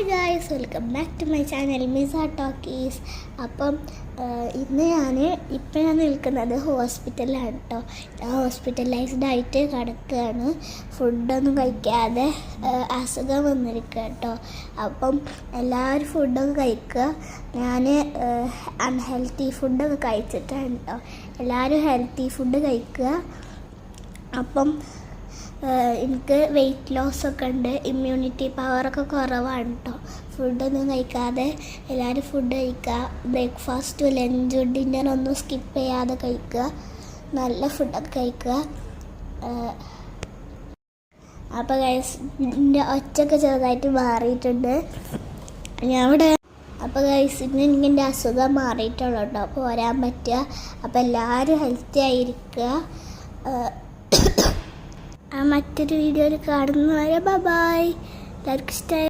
Guys, welcome back to my channel മിസ talkies. അപ്പം ഇന്ന് ഞാൻ നിൽക്കുന്നത് ഹോസ്പിറ്റലിലാണ് കേട്ടോ. ഞാൻ ഹോസ്പിറ്റലൈസ്ഡ് ആയിട്ട് കിടക്കുകയാണ്. ഫുഡൊന്നും കഴിക്കാതെ അസുഖം വന്നിരിക്കുക കേട്ടോ. അപ്പം എല്ലാവരും ഫുഡൊക്കെ കഴിക്കുക. ഞാൻ അൺഹെൽത്തി ഫുഡൊക്കെ കഴിച്ചിട്ടാണ് കേട്ടോ. എല്ലാവരും ഹെൽത്തി ഫുഡ് കഴിക്കുക. അപ്പം എനിക്ക് വെയിറ്റ് ലോസൊക്കെ ഉണ്ട്, ഇമ്മ്യൂണിറ്റി പവറൊക്കെ കുറവാണ് കേട്ടോ. ഫുഡൊന്നും കഴിക്കാതെ എല്ലാവരും ഫുഡ് കഴിക്കുക. ബ്രേക്ക്ഫാസ്റ്റ്, ലഞ്ച്, ഡിന്നറൊന്നും സ്കിപ്പ് ചെയ്യാതെ കഴിക്കുക. നല്ല ഫുഡൊക്കെ കഴിക്കുക. അപ്പോൾ ഗൈസ്, എൻ്റെ ഒച്ചയൊക്കെ ചെറുതായിട്ട് മാറിയിട്ടുണ്ട്. ഞാൻ ഇവിടെ അപ്പോൾ ഗൈസ്, ഇന്ന് എനിക്ക് എൻ്റെ അസുഖം മാറിയിട്ടുള്ളൂ കേട്ടോ. അപ്പോൾ വരാൻ പറ്റുക. അപ്പോൾ എല്ലാവരും ഹെൽത്തി ആയിരിക്കുക. മറ്റൊരു വീഡിയോയിൽ കാണുന്നവരെ ബൈ. എല്ലാവർക്കും ഇഷ്ടമായി.